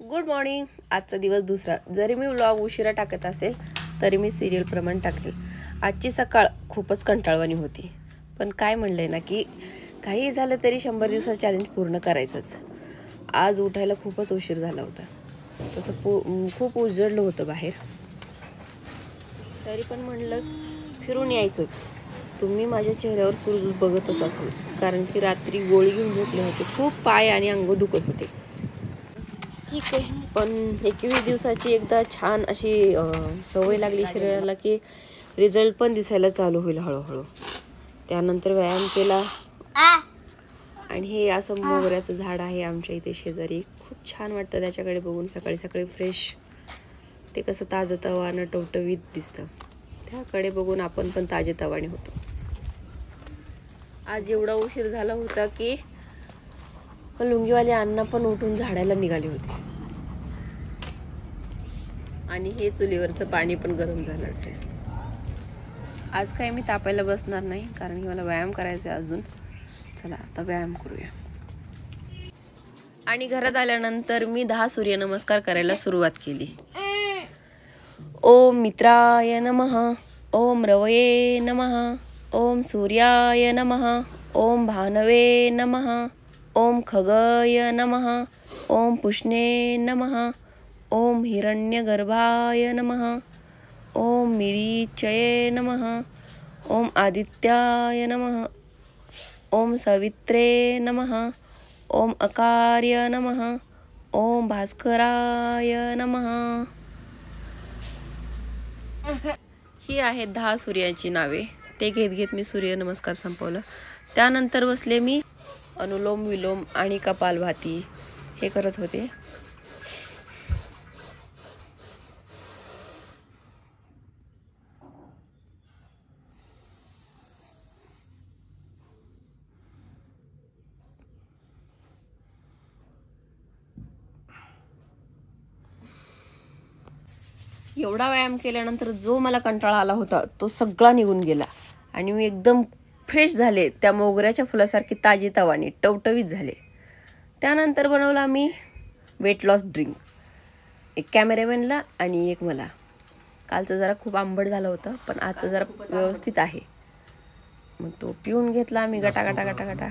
Good morning. आजचा दिवस दुसरा. जरी मी व्लॉग उशिरा टाकत असेल तरी मी सिरियल प्रमाणे टाकेल. आजची सकाळ खूपच कंटाळवाणी होती, पण काय म्हणलंय ना की काही झालं तरी 100 दिवसाचं चॅलेंज पूर्ण करायचंच. आज उठायला खूपच उशीर झाला होता, तसं खूप उजळलं होतं बाहेर, तरी पण म्हणलं फिरून यायचंच. तुम्ही माझ्या चेहऱ्यावर सूर बघतच असाल, कारण की रात्री गोळी घेऊन झोपले होते. खूप पाय आणि अंग दुखत होते. ठीक आहे, पण 21 दिवसाची एकदा छान अशी सवय लागली शरीराला की रिझल्ट पण दिसायला चालू होईल हळूहळू. त्यानंतर व्यायाम केला आणि हे असं मोगऱ्याचं झाड आहे आमच्या इथे शेजारी. खूप छान वाटतं त्याच्याकडे बघून. सकाळी सकाळी फ्रेश ते कसं ताजंतवानं टवटवीत दिसतं. त्याकडे बघून आपण पण ताजेतवाने होतो. आज एवढा उशीर झाला होता की लुंगीवाले अण्णा पण उठून झाडायला निघाले होते आणि हे चुलीवरचं पाणी पण गरम झालं असेल. आज काही मी तापायला बसणार नाही, कारण की मला व्यायाम करायचा आहे अजून. चला आता व्यायाम करूया. आणि घरात आल्यानंतर मी 10 सूर्यनमस्कार करायला सुरुवात केली. ओम मित्राय नमः, ओम रवये नमः, ओम सूर्याय नमः, ओम भानवे नमः, ओम खगय नमः, ओम पुष्णे नमः, ओम हिरण्यगर्भाय नमः, ओम मिरीचये नमः, ओम आदित्याय नमः, ओम सवित्रे नमः, ओम अकार्य नमः, ओम भास्कराय नमः. ही आहेत 10 सूर्याची नावे. ते घेत घेत मी सूर्यनमस्कार संपवलं. त्यानंतर बसले मी अनुलोम विलोम आणि कपालभाती हे करत होते. एवढा व्यायाम केल्यानंतर जो मला कंटाळा आला होता तो सगळा निघून गेला आणि मी एकदम फ्रेश झाले. त्या मोगऱ्याच्या फुलासारखी ताजीतवानी टवटवीत झाले. त्यानंतर बनवला मी वेट लॉस ड्रिंक. एक कॅमेरामॅनला आणि एक मला. कालचं जरा खूप आंबट झालं होतं, पण आजचं जरा व्यवस्थित आहे. मग तो पिऊन घेतला आम्ही गटा.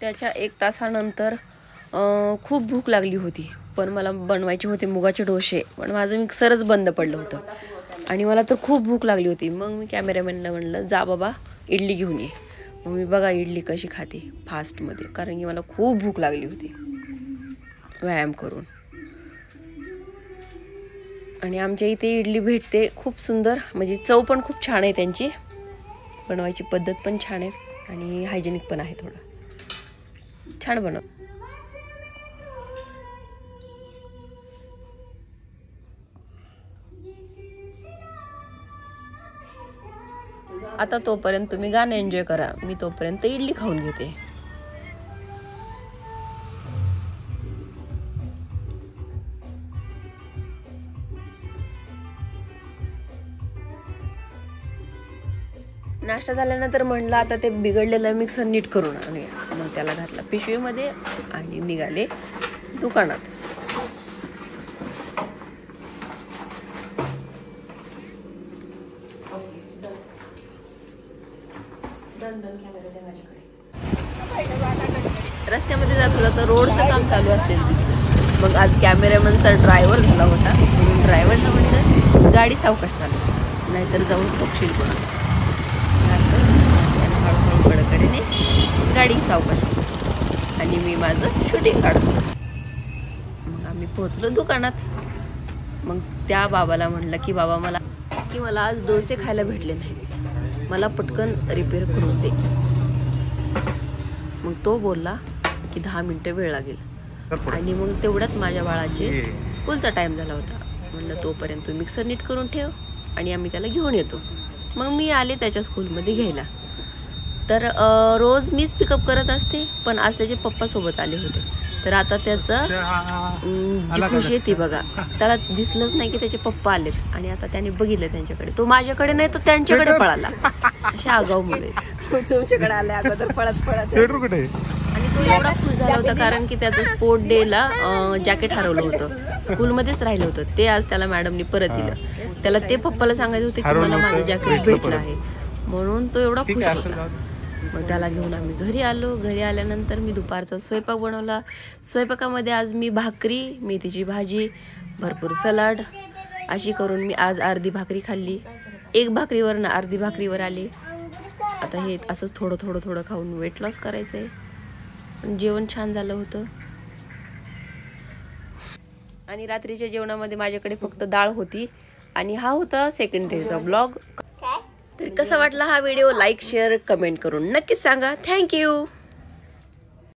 त्याच्या 1 तासानंतर खूप भूक लागली होती, पण मला बनवायचे होते मुगाचे डोसे, पण माझं मिक्सरच बंद पडलं होतं आणि मला तर खूप भूक लागली होती. मग मी कॅमेरामॅनला म्हणलं जा बाबा इडली घेऊन ये. मग मी बघा इडली कशी खाते फास्टमध्ये, कारण की मला खूप भूक लागली होती व्यायाम करून. आणि आमच्या इथे इडली भेटते खूप सुंदर, म्हणजे चव पण खूप छान आहे त्यांची, बनवायची पद्धत पण छान आहे आणि हायजेनिक पण आहे. थोडं छान बनव. आता तोपर्यंत तुम्ही गाणं एन्जॉय करा, मी तोपर्यंत इडली खाऊन घेते. नाश्ता झाल्यानंतर म्हणलं आता ते बिघडलेलं मिक्सर नीट करून आणूया. मग त्याला घातलं पिशवीमध्ये आणि निघाले दुकानात. रस्त्यामध्ये जात होता तर रोडचं काम चालू असलेलं दिसलं. मग आज कॅमेरामॅनचा ड्रायव्हर झाला होता, म्हणून ड्रायव्हरला म्हणलं गाडी सावकाश चालू, नाहीतर जाऊन ठोकशील कोणा. असं हळूहळू कडकडेने गाडी सावकाश आणि मी माझं शूटिंग काढतो. मग आम्ही पोहोचलो दुकानात. मग त्या बाबाला म्हणलं की बाबा मला आज डोसे खायला भेटले नाहीत, मला पटकन रिपेअर करून दे. मग तो बोलला की 10 मिनिटं वेळ लागेल. आणि मग तेवढ्यात माझ्या बाळाचे स्कूलचा टाईम झाला होता. म्हणलं तोपर्यंत मिक्सर नीट करून ठेव आणि आम्ही त्याला घेऊन येतो. मग मी आले त्याच्या स्कूलमध्ये घ्यायला. तर रोज मीच पिकअप करत असते, पण आज त्याचे पप्पा सोबत आले होते. तर आता त्याचं जी खुशी आहे ती बघा, त्याला दिसलंच नाही की त्याचे पप्पा आलेत आणि आता त्याने बघितलं त्यांच्याकडे. तो माझ्याकडे नाही, तो त्यांच्याकडे पळाला. अशा आगाऊ मुलं आहेत. तुमच्याकडे आले अगोदर पळत आणि तो एवढा खुश झाला होता कारण की त्याचं स्पोर्ट डेला जॅकेट हरवलं होतं, स्कूलमध्येच राहिलं होतं. ते आज त्याला मॅडमनी परत दिलं. त्याला ते पप्पाला सांगायचं होते की मला माझं जॅकेट भेटलं आहे, म्हणून तो एवढा खुश होता. मग त्याला घेऊन आम्ही घरी आलो. घरी आल्यानंतर मी दुपारचा स्वयंपाक बनवला. स्वयंपाकामध्ये आज मी भाकरी, मेथीची भाजी, भरपूर सलाड अशी करून मी आज अर्धी भाकरी खाल्ली. एक भाकरीवर अर्धी भाकरीवर आली. आता हे असंच थोडं थोडं थोडं खाऊन वेट लॉस करायचं आहे. पण जेवण छान झालं होतं. आणि रात्रीच्या जेवणामध्ये माझ्याकडे फक्त डाळ होती. आणि हा होता सेकंड डेचा ब्लॉग. तर कसा वाटला हा व्हिडिओ, लाईक शेअर कमेंट करून नक्कीच सांगा. थँक्यू.